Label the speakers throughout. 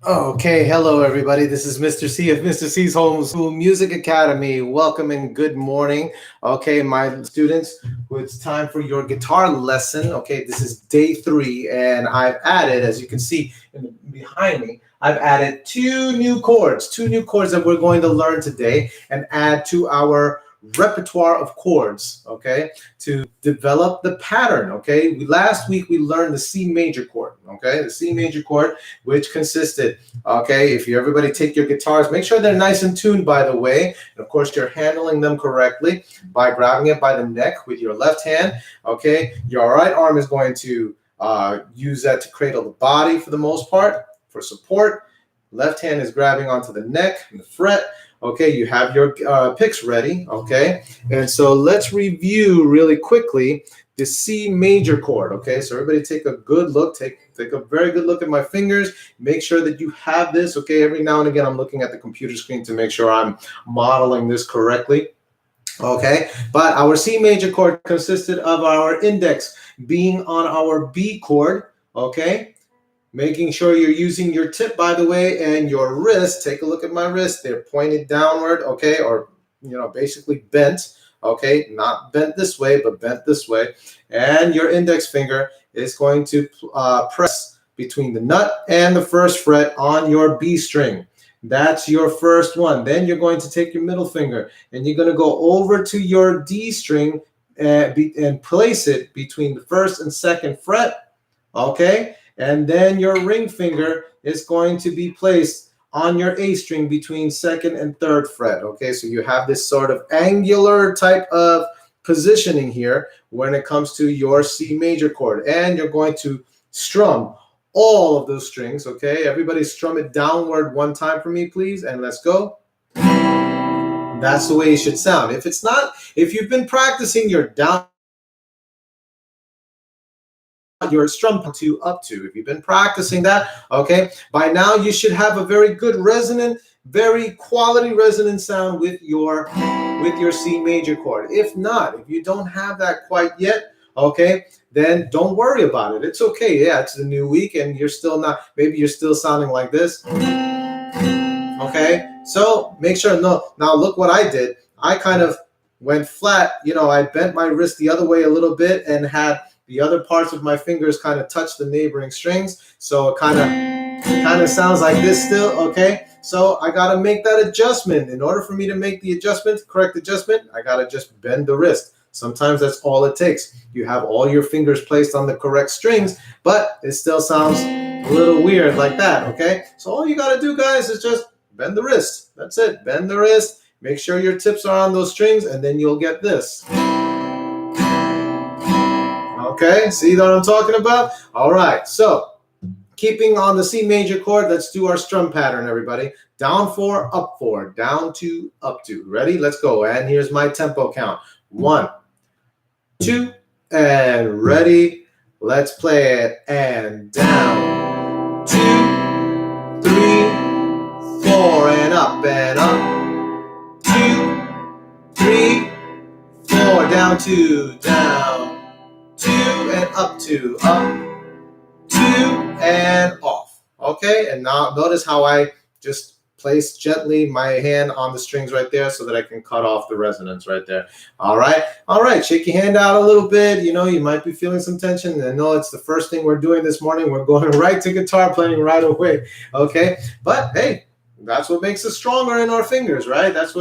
Speaker 1: Okay, hello everybody. This is Mr. C of Mr. C's Homeschool Music Academy. Welcome and good morning. Okay, my students, it's time for your guitar lesson. Okay, this is day 3, and I've added, as you can see behind me, I've added two new chords that we're going to learn today and add to our repertoire of chords. Okay, to develop the pattern. Okay, last week we learned the C major chord. Okay, the C major chord, which consisted, okay, if you everybody take your guitars, make sure they're nice and tuned, by the way. And of course, you're handling them correctly by grabbing it by the neck with your left hand. Okay, your right arm is going to use that to cradle the body for the most part, for support. Left hand is grabbing onto the neck and the fret. Okay, you have your picks ready. Okay, and so let's review really quickly the C major chord. Okay, so everybody take a good look, take a very good look at my fingers. Make sure that you have this. Okay, every now and again I'm looking at the computer screen to make sure I'm modeling this correctly. Okay, but our C major chord consisted of our index being on our B chord. Okay, making sure you're using your tip, by the way, and your wrist. Take a look at my wrist. They're pointed downward, okay, or basically bent. Okay, not bent this way, but bent this way. And your index finger is going to press between the nut and the first fret on your B string. That's your first one. Then you're going to take your middle finger and you're going to go over to your D string and place it between the first and second fret. Okay, and then your ring finger is going to be placed on your A string between second and third fret. Okay, so you have this sort of angular type of positioning here when it comes to your C major chord, and you're going to strum all of those strings. Okay, everybody strum it downward one time for me, please, and let's go. That's the way it should sound. If it's not, if you've been practicing your down, your strum to up to, if you've been practicing that, okay, by now you should have a very good resonant, very quality resonant sound with your C major chord. If not, if you don't have that quite yet, okay, then don't worry about it. It's okay. Yeah, it's a new week and you're still not, maybe you're still sounding like this. Okay, so make sure, no, now look what I did. I kind of went flat, I bent my wrist the other way a little bit and had the other parts of my fingers kind of touch the neighboring strings. So it kind of sounds like this still, okay? So I got to make that adjustment. In order for me to make the adjustment, correct adjustment, I got to just bend the wrist. Sometimes that's all it takes. You have all your fingers placed on the correct strings, but it still sounds a little weird like that, okay? So all you got to do, guys, is just bend the wrist. That's it. Bend the wrist. Make sure your tips are on those strings, and then you'll get this. Okay, see what I'm talking about? All right, so keeping on the C major chord, let's do our strum pattern, everybody. Down 4, up 4, down 2, up 2. Ready? Let's go. And here's my tempo count. 1, 2, and ready. Let's play it. And down, 2, 3, 4, and up, 2, 3, 4, down 2, down 2, and up 2, up 2, and off. Okay, and now notice how I just place gently my hand on the strings right there so that I can cut off the resonance right there. All right, shake your hand out a little bit. You might be feeling some tension. I know it's the first thing we're doing this morning. We're going right to guitar playing right away. Okay, but hey, that's what makes us stronger in our fingers, right? That's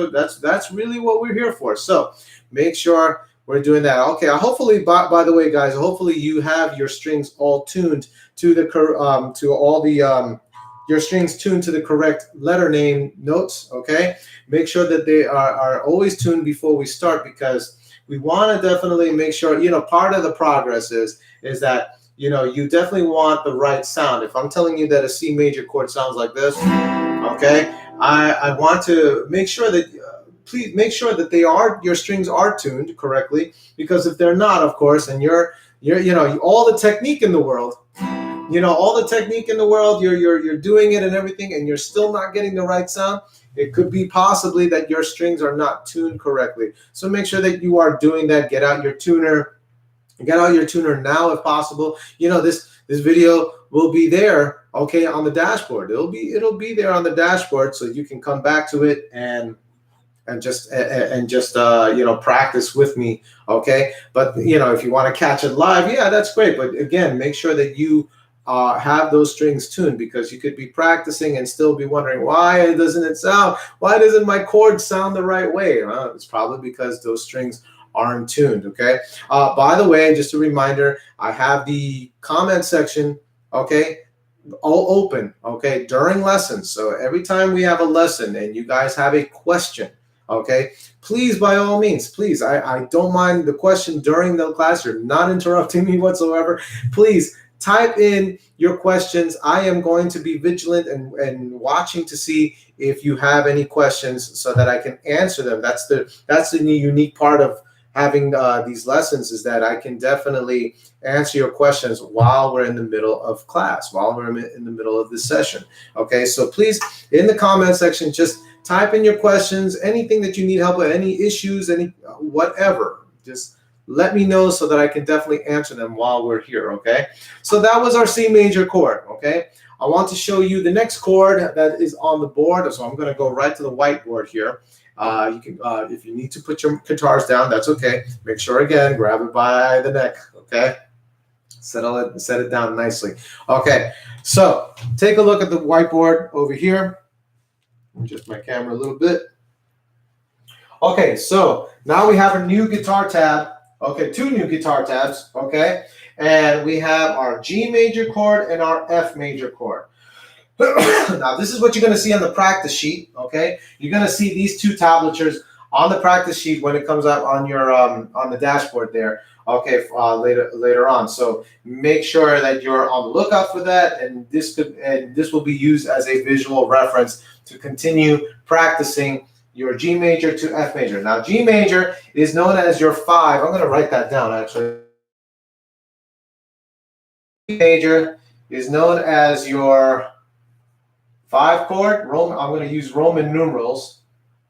Speaker 1: really what we're here for. So make sure we're doing that. Okay, hopefully, by the way, guys, hopefully you have your strings all tuned to the your strings tuned to the correct letter name notes. Okay, make sure that they are always tuned before we start, because we want to definitely make sure, part of the progress is that you definitely want the right sound. If I'm telling you that a C major chord sounds like this, okay, I want to make sure that please make sure that your strings are tuned correctly, because if they're not, of course, and you're all the technique in the world, you're doing it and everything, and you're still not getting the right sound, it could be possibly that your strings are not tuned correctly. So make sure that you are doing that. Get out your tuner, Get out your tuner now if possible. This video will be there, okay, on the dashboard. It'll be there on the dashboard, so you can come back to it and just practice with me, okay? But if you want to catch it live, yeah, that's great. But again, make sure that you have those strings tuned, because you could be practicing and still be wondering, why doesn't my chord sound the right way? Well, it's probably because those strings aren't tuned, okay? By the way, just a reminder, I have the comment section, okay, all open, okay, during lessons. So every time we have a lesson and you guys have a question, okay, please, by all means, please, I don't mind the question during the class. You're not interrupting me whatsoever. Please type in your questions. I am going to be vigilant and watching to see if you have any questions so that I can answer them. That's the unique part of having these lessons, is that I can definitely answer your questions while we're in the middle of class, while we're in the middle of this session. Okay, so please, in the comment section, just type in your questions, anything that you need help with, any issues, any whatever. Just let me know so that I can definitely answer them while we're here, okay? So that was our C major chord, okay? I want to show you the next chord that is on the board, so I'm going to go right to the whiteboard here. You can, if you need to put your guitars down, that's okay. Make sure, again, grab it by the neck, okay? Set it down nicely. Okay, so take a look at the whiteboard over here. Adjust my camera a little bit. Okay, so now we have a new guitar tab. Okay, two new guitar tabs, okay? And we have our G major chord and our F major chord. Now, this is what you're going to see on the practice sheet, okay? You're going to see these two tablatures on the practice sheet when it comes out on your on the dashboard there, okay, later on. So make sure that you're on the lookout for that, and this will be used as a visual reference to continue practicing your G major to F major. Now, G major is known as your 5. I'm going to write that down, actually. G major is known as your 5 chord. I'm going to use Roman numerals.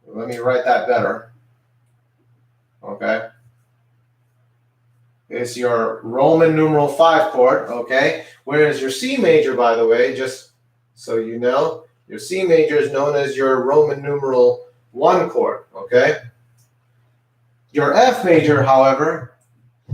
Speaker 1: Let me write that better. Okay. It's your Roman numeral 5 chord, okay? Whereas your C major, by the way, just so you know, your C major is known as your Roman numeral 1 chord, okay? Your F major, however,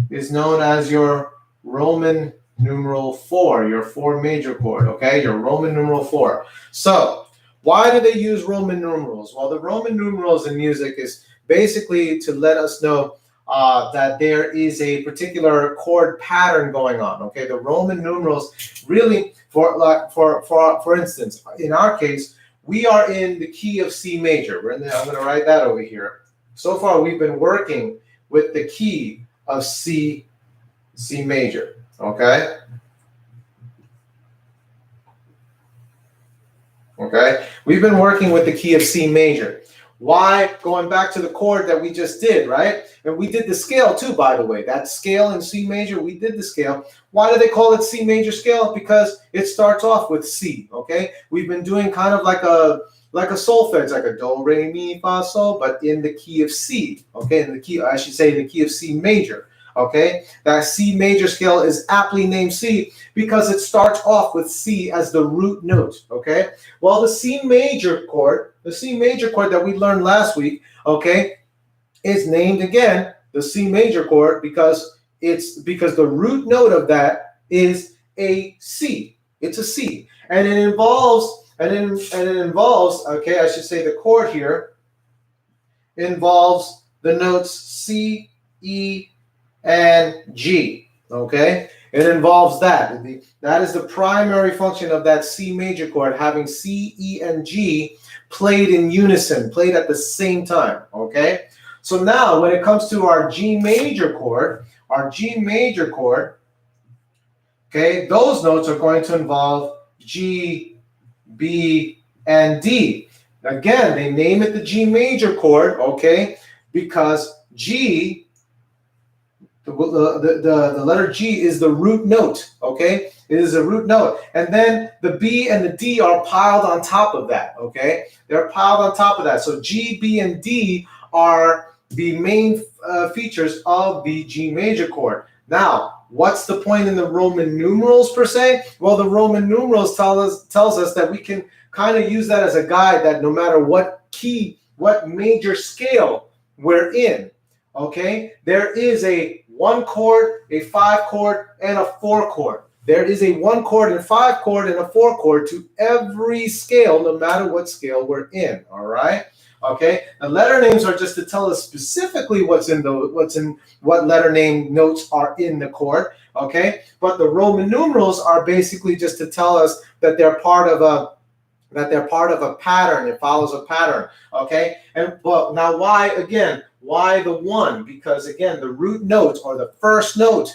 Speaker 1: is known as your Roman numeral 4, your 4 major chord, okay? Your Roman numeral 4. So, why do they use Roman numerals? Well, the Roman numerals in music is basically to let us know that there is a particular chord pattern going on, okay? The Roman numerals really, for instance, in our case, we are in the key of C major. I'm going to write that over here. So far, we've been working with the key of C major, okay? Okay, we've been working with the key of C major. Why? Going back to the chord that we just did, right? And we did the scale too, by the way. That scale in C major, we did the scale. Why do they call it C major scale? Because it starts off with C, okay? We've been doing kind of like a solfege, like a do, re, mi, fa, sol, but in the key of C, okay? In the key, I should say, in the key of C major, okay? That C major scale is aptly named C because it starts off with C as the root note, okay? Well, the C major chord that we learned last week, okay, is named again the C major chord because the root note of that is a C. It's a C, and it involves okay, I should say the chord here involves the notes C, E, and G. Okay, it involves that. That is the primary function of that C major chord, having C, E, and G played in unison, played at the same time. Okay, so now when it comes to our G major chord, okay, those notes are going to involve G, B, and D. Again, they name it the G major chord, okay, because G, the letter G is the root note, okay? It is a root note. And then the B and the D are piled on top of that, okay? They're piled on top of that. So G, B, and D are the main features of the G major chord. Now, what's the point in the Roman numerals per se? Well, the Roman numerals tells us that we can kind of use that as a guide, that no matter what key, what major scale we're in, okay, there is a 1 chord, a 5 chord, and a 4 chord. There is a 1 chord and 5 chord and a 4 chord to every scale, no matter what scale we're in. All right. Okay. The letter names are just to tell us specifically what letter name notes are in the chord. Okay. But the Roman numerals are basically just to tell us that they're part of a pattern. It follows a pattern. Okay. And well, now why the 1? Because again, the root note, or the first note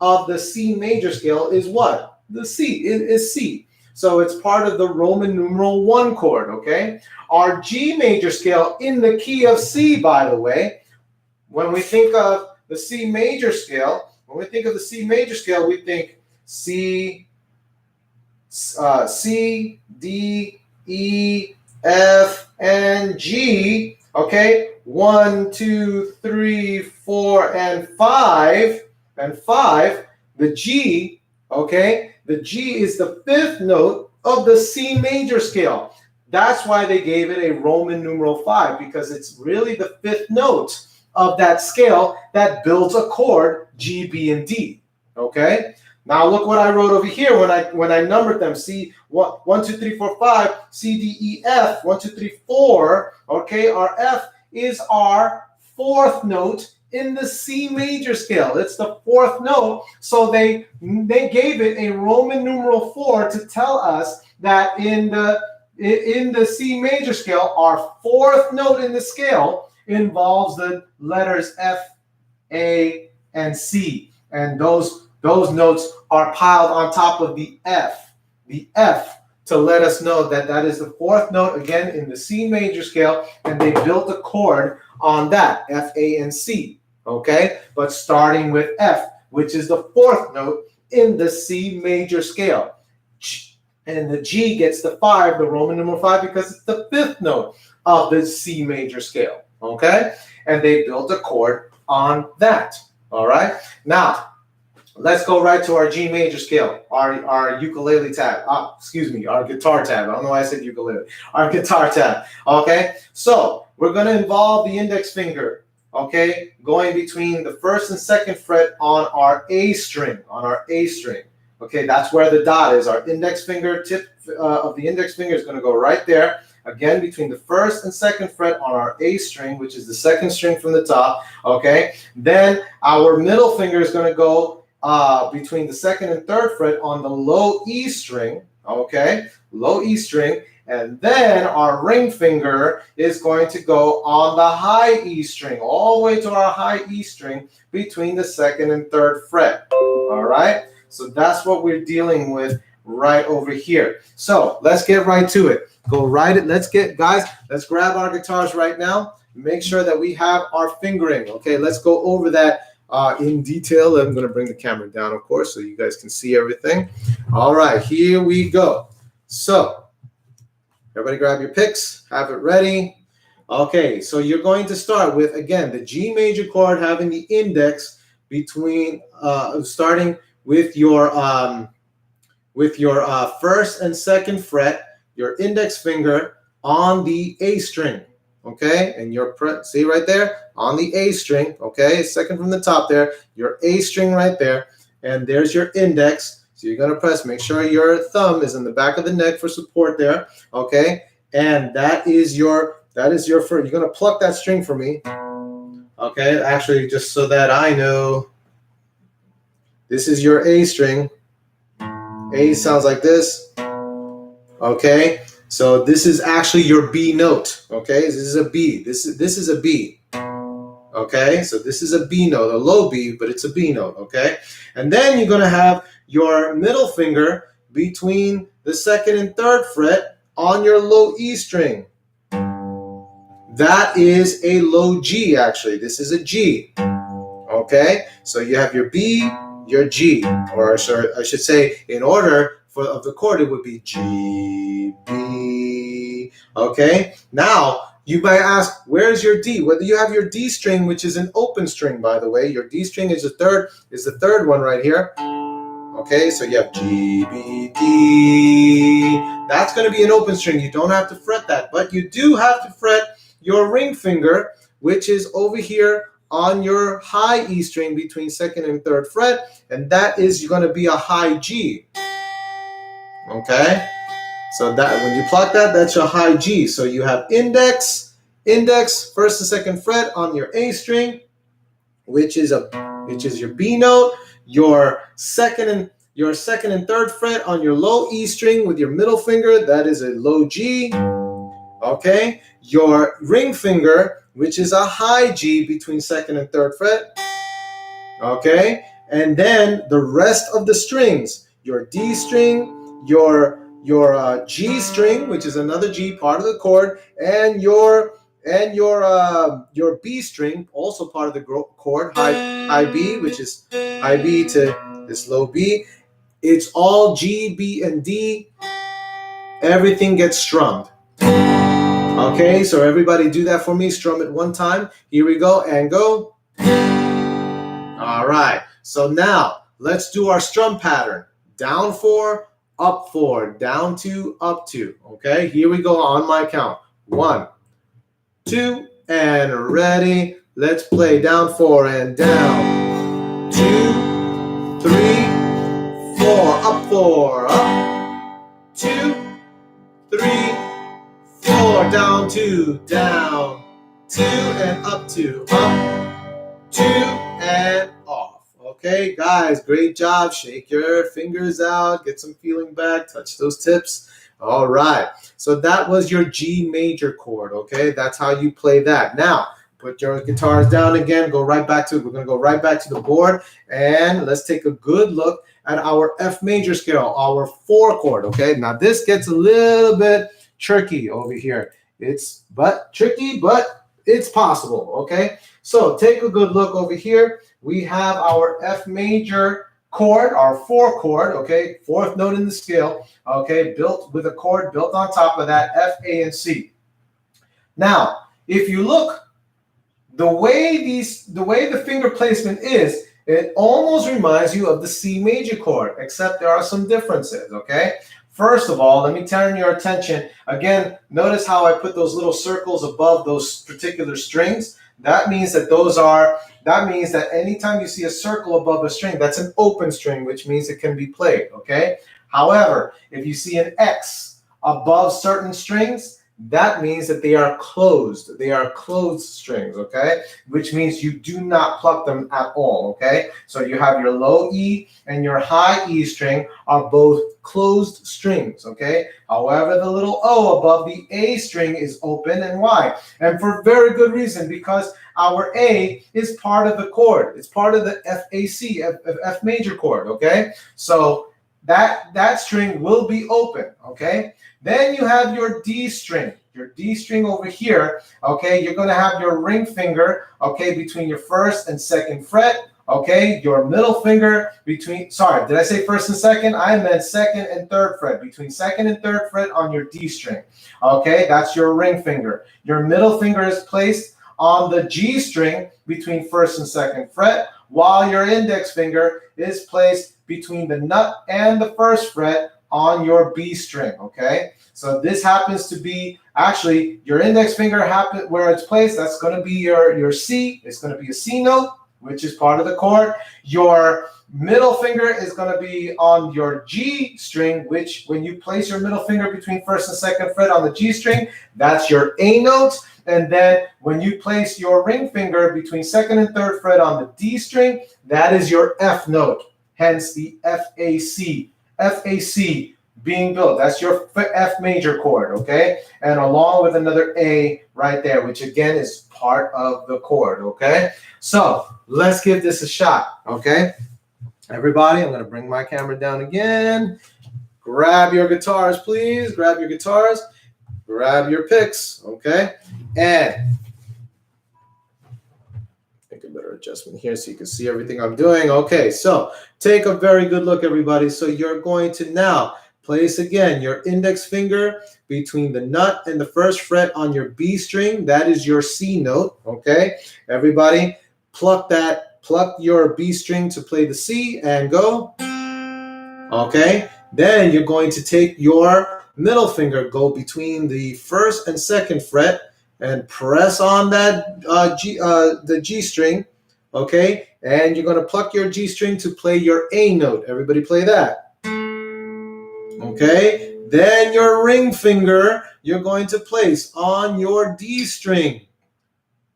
Speaker 1: of the C major scale is what? The C. It is C. So it's part of the Roman numeral 1 chord, okay? Our G major scale in the key of C, by the way, when we think of the C major scale, we think C, D, E, F, and G, okay? 1, 2, 3, 4, and 5. The G, okay? The G is the 5th note of the C major scale. That's why they gave it a Roman numeral 5, because it's really the 5th note of that scale that builds a chord G, B, and D. Okay? Now look what I wrote over here when I numbered them. C 1, 2, 3, 4, 5, C, D, E, F. 1, 2, 3, 4. Okay, our F is our 4th note in the C major scale. It's the 4th note. So they gave it a Roman numeral 4 to tell us that in the C major scale, our 4th note in the scale involves the letters F, A, and C. And those notes are piled on top of the F to let us know that that is the 4th note, again, in the C major scale, and they built a chord on that, F, A, and C, okay? But starting with F, which is the 4th note in the C major scale. And the G gets the 5, the Roman numeral 5, because it's the 5th note of the C major scale, okay? And they built a chord on that, all right? Now, let's go right to our G major scale, our ukulele tab. Our guitar tab. I don't know why I said ukulele. Our guitar tab. Okay, so we're going to involve the index finger. Okay, going between the 1st and 2nd fret on our A string. Okay, that's where the dot is. Our index finger tip of the index finger is going to go right there. Again, between the 1st and 2nd fret on our A string, which is the 2nd string from the top. Okay, then our middle finger is going to go between the 2nd and 3rd fret on the low E string, okay, low E string, and then our ring finger is going to go on the high E string, all the way to our high E string between the 2nd and 3rd fret, all right? So that's what we're dealing with right over here. So let's get right to it. Let's grab our guitars right now. Make sure that we have our fingering, okay? Let's go over that in detail. I'm going to bring the camera down, of course, so you guys can see everything. All right, here we go. So everybody grab your picks, have it ready. Okay, so you're going to start with, again, the G major chord having the index between, starting with your 1st and 2nd fret, your index finger on the A string. Okay, and see right there on the A string, okay, 2nd from the top there, your A string right there, and there's your index. So you're going to press, make sure your thumb is in the back of the neck for support there, okay, and that is your first. You're going to pluck that string for me, okay, actually, just so that I know, this is your A string. A sounds like this, okay. So this is actually your B note, okay? This is a B. This is a B, okay? So this is a B note, a low B, but it's a B note, okay? And then you're going to have your middle finger between the 2nd and 3rd fret on your low E string. That is a low G, actually. This is a G, okay? So you have your B, your G, or I should say, in order of the chord, it would be G, B, okay? Now, You might ask, where's your D? Whether you have your D string, which is an open string, by the way. Your D string is the third one right here. Okay, so you have G, B, D. That's going to be an open string. You don't have to fret that, but you do have to fret your ring finger, which is over here on your high E string between second and third fret, and that is going to be a high G. Okay, so that when you pluck that, that's your high G. So you have index, first and second fret on your A string, which is your B note. Your second and third fret on your low E string with your middle finger, that is a low G. Okay, your ring finger, which is a high G between second and third fret. Okay, and then the rest of the strings, your D string, your G string, which is another G, part of the chord, and your B string, also part of the chord, high B, which is high B to this low B. It's all G, B, and D. Everything gets strummed. Okay, so everybody do that for me. Strum it one time. Here we go, and go. All right, so now let's do our strum pattern. Down 4, up 4, down 2, up 2. Okay, here we go on my count. 1, 2, and ready. Let's play down 4 and down. 2, 3, 4, up 4, up. 2, 3, 4, down 2, down. 2 and up 2, up. 2 and off. Okay, guys, great job. Shake your fingers out, get some feeling back, touch those tips. All right, so that was your G major chord. Okay, that's how you play that. Now, put your guitars down again. We're going to go right back to the board, and let's take a good look at our F major scale, our 4 chord. Okay, now this gets a little bit tricky over here. It's tricky, but it's possible. Okay, so take a good look over here. We have our F major chord, our 4 chord, okay, 4th note in the scale, okay, built with a chord built on top of that, F, A, and C. Now, if you look, the way the finger placement is, it almost reminds you of the C major chord, except there are some differences, okay? First of all, let me turn your attention. Again, notice how I put those little circles above those particular strings. That means that anytime you see a circle above a string, that's an open string, which means it can be played, okay? However, if you see an X above certain strings, that means that they are closed. They are closed strings, okay? Which means you do not pluck them at all, okay? So you have your low E and your high E string are both closed strings, okay? However, the little O above the A string is open, and why? And for very good reason, because our A is part of the chord. It's part of the FAC, F major chord, okay? So that string will be open, okay? Then you have your D string. Your D string over here, okay? You're going to have your ring finger, okay, between your 1st and 2nd fret, okay? Your middle finger between, sorry, did I say 1st and 2nd? I meant 2nd and 3rd fret. Between 2nd and 3rd fret on your D string, okay? That's your ring finger. Your middle finger is placed on the G string between 1st and 2nd fret, while your index finger is placed between the nut and the 1st fret on your B string, okay? So this happens to be, actually, your index finger where it's placed, that's going to be your C. It's going to be a C note, which is part of the chord. Your middle finger is going to be on your G string, which when you place your middle finger between 1st and 2nd fret on the G string, that's your A note. And then when you place your ring finger between 2nd and 3rd fret on the D string, that is your F note, hence the FAC. FAC being built. That's your F major chord, okay? And along with another A right there, which again is part of the chord, okay? So let's give this a shot, okay? Everybody, I'm going to bring my camera down again. Grab your guitars, please. Grab your guitars. Grab your picks, okay? And make a better adjustment here so you can see everything I'm doing. Okay, so take a very good look, everybody. So you're going to now place again your index finger between the nut and the first fret on your B string. That is your C note, okay? Everybody, pluck your B string to play the C and go. Okay, then you're going to take your middle finger, go between the first and second fret, and press on that the G string. Okay, and you're going to pluck your G string to play your A note. Everybody play that. Okay, then your ring finger you're going to place on your D string.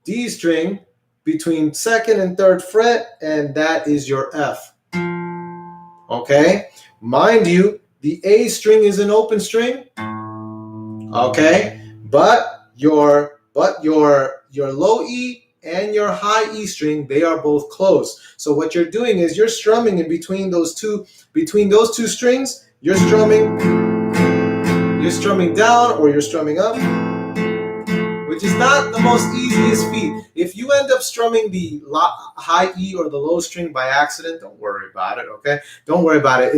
Speaker 1: D string between second and third fret, and that is your F. Okay, mind you, the A string is an open string. Okay, but your low E and your high E string, they are both closed. So what you're doing is you're strumming in between those two strings. You're strumming down or you're strumming up, which is not the most easiest feat. If you end up strumming the high E or the low string by accident, don't worry about it, okay? Don't worry about it.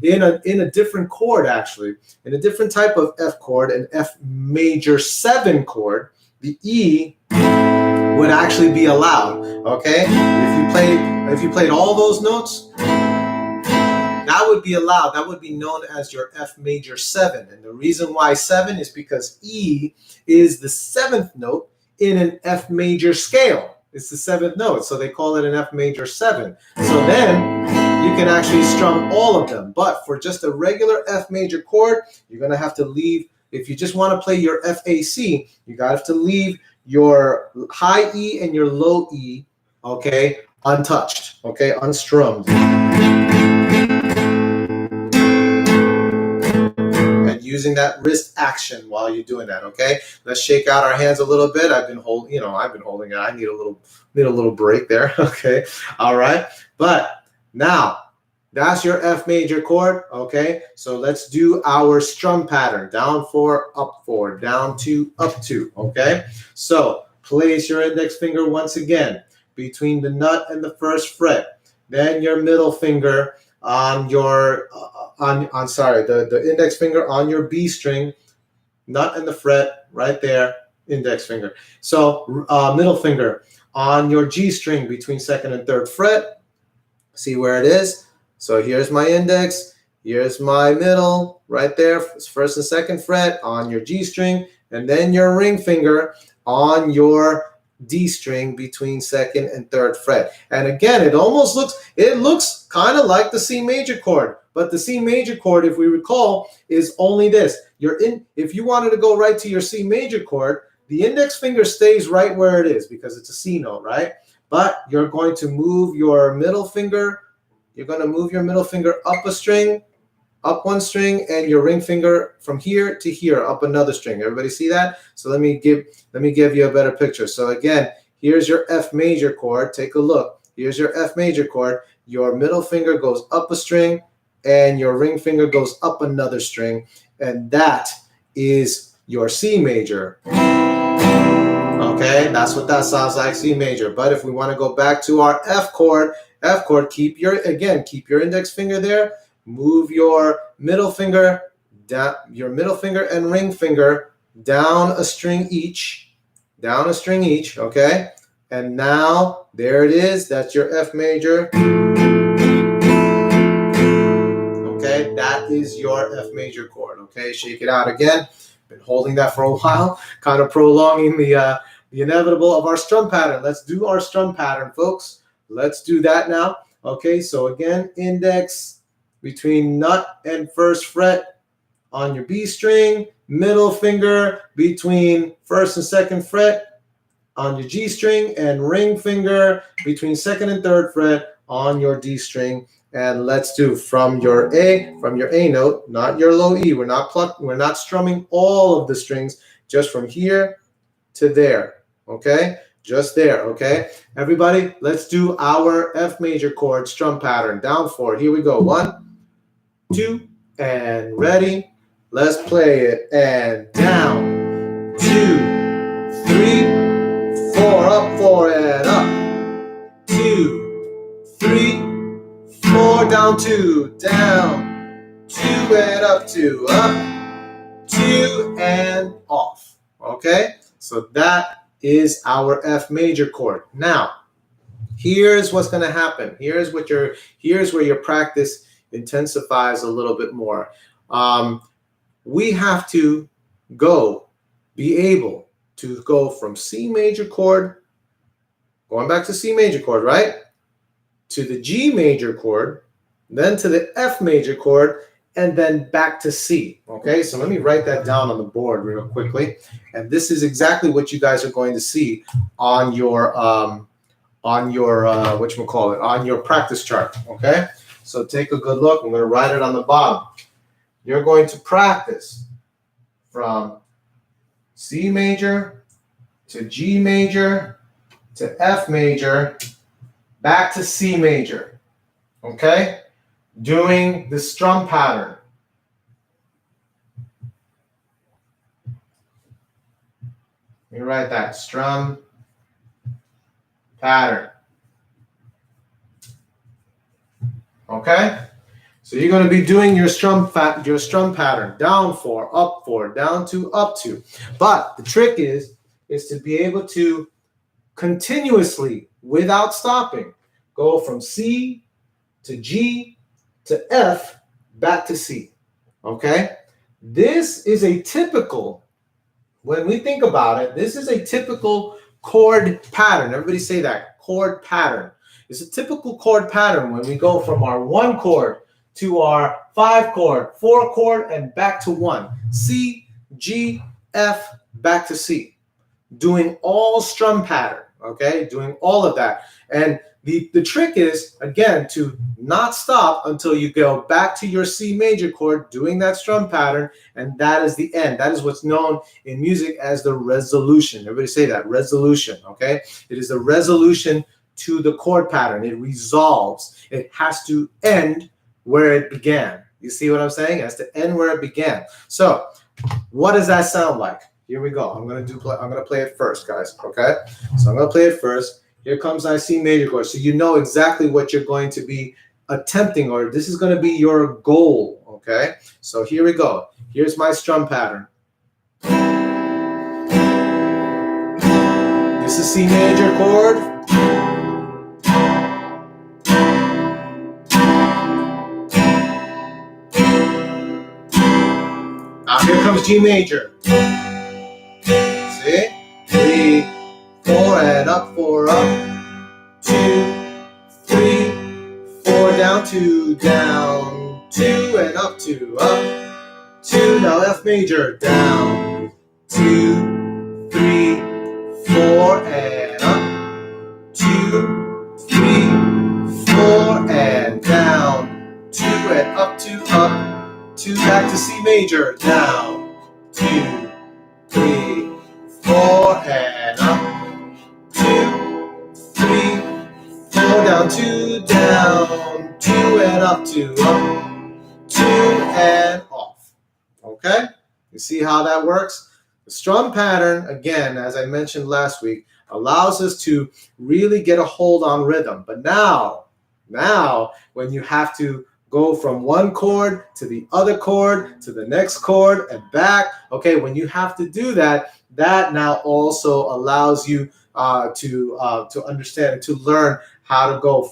Speaker 1: In a different chord, actually, in a different type of F chord, an F major 7 chord, the E would actually be allowed, okay? If you played all those notes, that would be allowed. That would be known as your F major 7. And the reason why 7 is because E is the 7th note in an F major scale. It's the 7th note, so they call it an F major 7. So then you can actually strum all of them. But for just a regular F major chord, you're going to have to leave. If you just want to play your FAC, you have to leave your high E and your low E, okay, untouched, okay, unstrummed. Using that wrist action while you're doing that, okay? Let's shake out our hands a little bit. I've been holding it. I need a little break there, okay? All right. But now that's your F major chord, okay? So let's do our strum pattern. Down 4, up 4, down 2, up 2, okay? So place your index finger once again between the nut and the first fret. Then your middle finger on your the index finger on your B string, nut and the fret right there, index finger. So middle finger on your G string between second and third fret. See where it is? So here's my index, here's my middle right there, first and second fret on your G string, and then your ring finger on your D string between second and third fret. And again, it looks kind of like the C major chord, but the C major chord, if we recall, is only this. If you wanted to go right to your C major chord, the index finger stays right where it is because it's a C note, right? But you're going to move your middle finger. You're going to move your middle finger up a string, up one string, and your ring finger from here to here, up another string. Everybody see that? So let me give you a better picture. So again, here's your F major chord. Take a look. Here's your F major chord. Your middle finger goes up a string, and your ring finger goes up another string, and that is your C major. Okay, that's what that sounds like, C major. But if we want to go back to our F chord, keep your index finger there. Move your middle finger down, your middle finger and ring finger down a string each, okay? And now there it is. That's your F major. Okay, that is your F major chord. Okay, shake it out again. Been holding that for a while, kind of prolonging the inevitable of our strum pattern. Let's do our strum pattern, folks. Let's do that now. Okay, so again, index between nut and first fret on your B string, middle finger between first and second fret on your G string, and ring finger between second and third fret on your D string. And let's do from your A note, not your low E. We're not strumming all of the strings, just from here to there, okay? Just there, okay? Everybody, let's do our F major chord strum pattern. Down 4, here we go. 1, 2, and ready. Let's play it. And down, 2, 3, 4, up 4, and up. 2, 3, 4, down 2, down. 2, 2 and up, 2 and off. Okay, so that is our F major chord. Now, here's what's going to happen. Here's where your practice intensifies a little bit more. We have to be able to go from C major chord, going back to C major chord, right? To the G major chord, then to the F major chord, and then back to C. Okay, so let me write that down on the board real quickly. And this is exactly what you guys are going to see on your on your practice chart. Okay, so take a good look. I'm going to write it on the bottom. You're going to practice from C major to G major to F major back to C major. Okay, doing the strum pattern. Let me write that, strum pattern. Okay, so you're going to be doing your strum pattern, down 4, up 4, down 2, up 2. But the trick is to be able to continuously, without stopping, go from C to G to F back to C. Okay, this is a typical, when we think about it, this is a typical chord pattern. Everybody say that, chord pattern. It's a typical chord pattern when we go from our 1 chord to our 5 chord, 4 chord, and back to 1. C, G, F, back to C. Doing all strum pattern, okay? Doing all of that. And the trick is, again, to not stop until you go back to your C major chord, doing that strum pattern, and that is the end. That is what's known in music as the resolution. Everybody say that, resolution, okay? It is the resolution to the chord pattern. It resolves. It has to end where it began. You see what I'm saying? It has to end where it began. So, what does that sound like? Here we go. I'm gonna play it first, guys. Okay? So I'm gonna play it first. Here comes my C major chord. So you know exactly what you're going to be attempting, or this is going to be your goal. Okay? So here we go. Here's my strum pattern. This is C major chord. Now here comes G major. See? 3, 4 and up, 4 up, 2, 3, 4 down, 2 down, 2 and up, 2 up, 2. Now F major, down, 2, 3, 4 and up, 2, 3, 4 and down, 2 and up, 2 up, 2 back to C major, down, 2, 3, 4 and up, 2, 3, 4 down, 2 down, 2 and up, 2 up, 2 and off. Okay? You see how that works? The strum pattern, again, as I mentioned last week, allows us to really get a hold on rhythm. But now, when you have to go from one chord to the other chord to the next chord and back, okay, when you have to do that, that now also allows you to understand and to learn how to go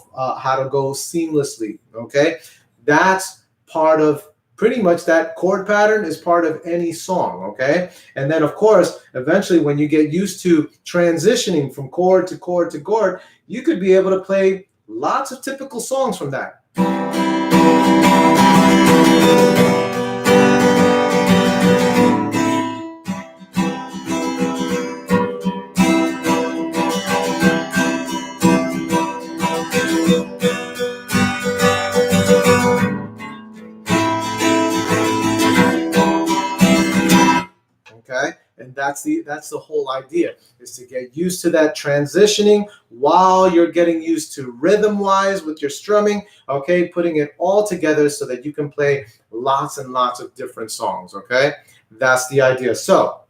Speaker 1: seamlessly. Okay, that's part of pretty much that chord pattern is part of any song. Okay, and then of course eventually when you get used to transitioning from chord to chord to chord, you could be able to play lots of typical songs from that. Okay, and that's the whole idea, is to get used to that transitioning while you're getting used to rhythm wise with your strumming. Okay, putting it all together so that you can play lots and lots of different songs. Okay, that's the idea. So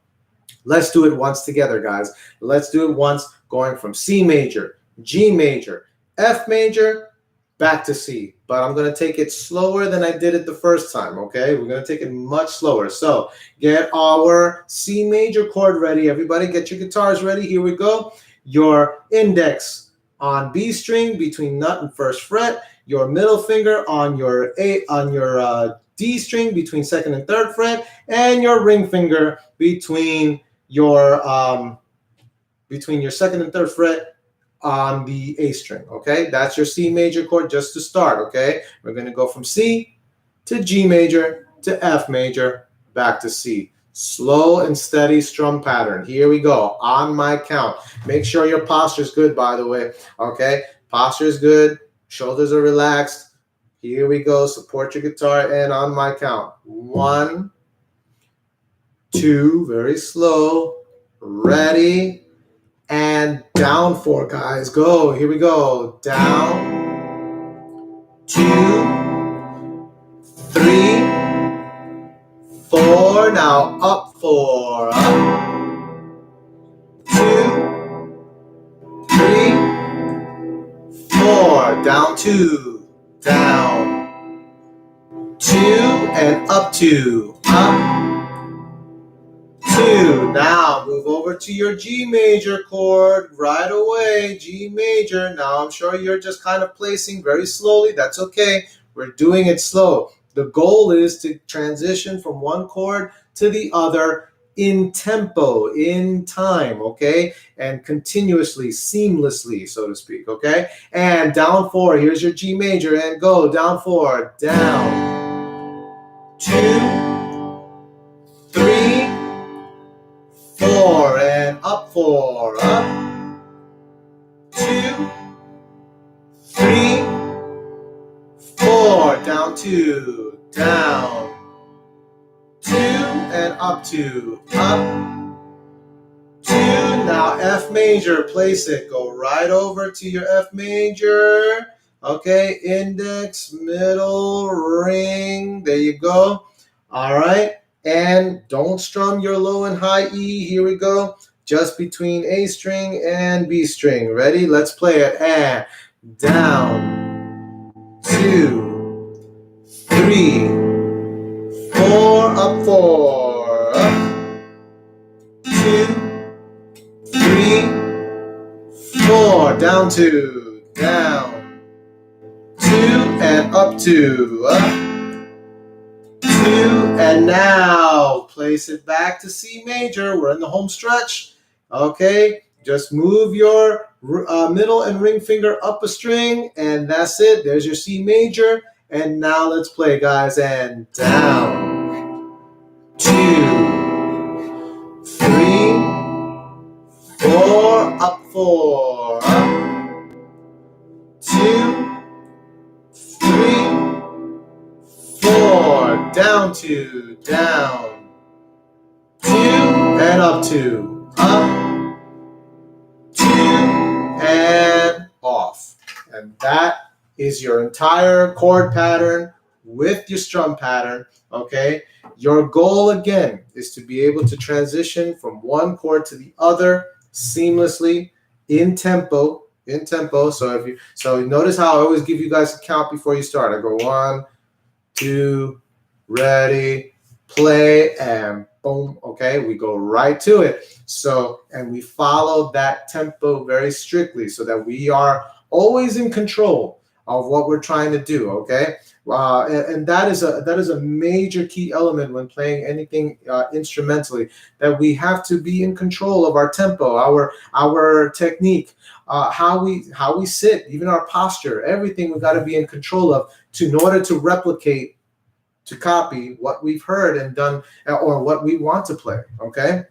Speaker 1: let's do it once together, guys. Let's do it once, going from C major, G major, F major, back to C. But I'm going to take it slower than I did it the first time, okay? We're going to take it much slower. So get our C major chord ready. Everybody get your guitars ready. Here we go. Your index on B string between nut and first fret. Your middle finger on your D string between second and third fret. And your ring finger between your second and third fret on the A string, okay? That's your C major chord just to start, okay? We're going to go from C to G major to F major, back to C. Slow and steady strum pattern. Here we go, on my count. Make sure your posture is good, by the way, okay? Posture is good, shoulders are relaxed. Here we go, support your guitar, and on my count. 1, 2, very slow, ready, and down 4, guys. Go. Here we go. Down, 2, 3, 4. Now up 4. Up, 2, 3, 4. Down 2. Down, 2, and up 2. Up, 2. Now move over to your G major chord right away. G major. Now I'm sure you're just kind of placing very slowly. That's okay. We're doing it slow. The goal is to transition from one chord to the other in tempo, in time, okay? And continuously, seamlessly, so to speak, okay? And down 4. Here's your G major, and go. Down 4. Down, 2, 3, 4, and up 4. Up, 2, 3, 4. Down 2. Down, 2, and up 2. Up, 2. Now F major. Place it. Go right over to your F major. Okay, index, middle, ring. There you go. All right. And don't strum your low and high E. Here we go. Just between A string and B string. Ready? Let's play it. And down, 2, 3, 4. Up 4. Up, 2, 3, 4. Down 2. Down, 2, and up 2. Up, 2, and now place it back to C major. We're in the home stretch. Okay, just move your middle and ring finger up a string, and that's it. There's your C major. And now let's play, guys. And down, 2, 3, 4. Up 4. Up, 2, 3, 4. Down 2. Down, 2, and up 2. Up, 2, and off. And that is your entire chord pattern with your strum pattern, okay? Your goal, again, is to be able to transition from one chord to the other seamlessly in tempo. So notice how I always give you guys a count before you start. I go 1, 2, ready, play, and boom. Okay, we go right to it. So, and we follow that tempo very strictly so that we are always in control of what we're trying to do. Okay, and that is a major key element when playing anything instrumentally, that we have to be in control of our tempo, our technique, how we sit, even our posture, everything we've got to be in control of in order to replicate, to copy what we've heard and done, or what we want to play. Okay,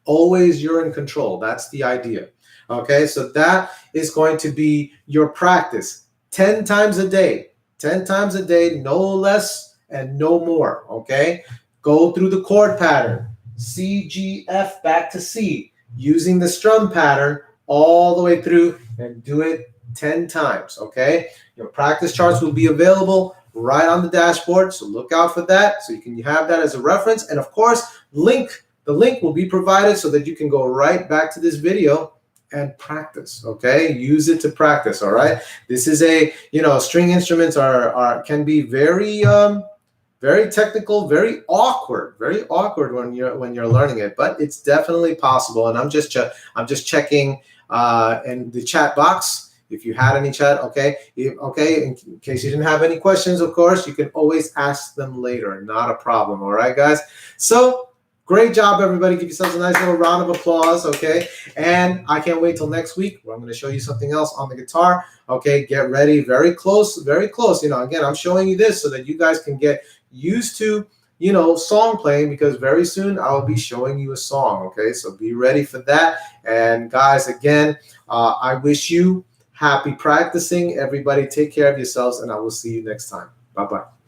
Speaker 1: always you're in control. That's the idea. Okay, so that is going to be your practice 10 times a day. 10 times a day, no less and no more. Okay, go through the chord pattern, C, G, F, back to C, using the strum pattern all the way through, and do it 10 times. Okay, your practice charts will be available right on the dashboard, so look out for that, so you can have that as a reference. And of course, the link will be provided so that you can go right back to this video and practice. Okay, use it to practice. All right, this is a, string instruments are can be very technical, very awkward when you're learning it, but it's definitely possible. And I'm just checking in the chat box if you had any chat. Okay, okay. In case you didn't have any questions, of course, you can always ask them later. Not a problem. All right, guys. So great job, everybody. Give yourselves a nice little round of applause. Okay, and I can't wait till next week where I'm going to show you something else on the guitar. Okay, get ready. Very close, very close. Again, I'm showing you this so that you guys can get used to song playing, because very soon I will be showing you a song. Okay, so be ready for that. And guys, again, I wish you happy practicing. Everybody take care of yourselves, and I will see you next time. Bye-bye.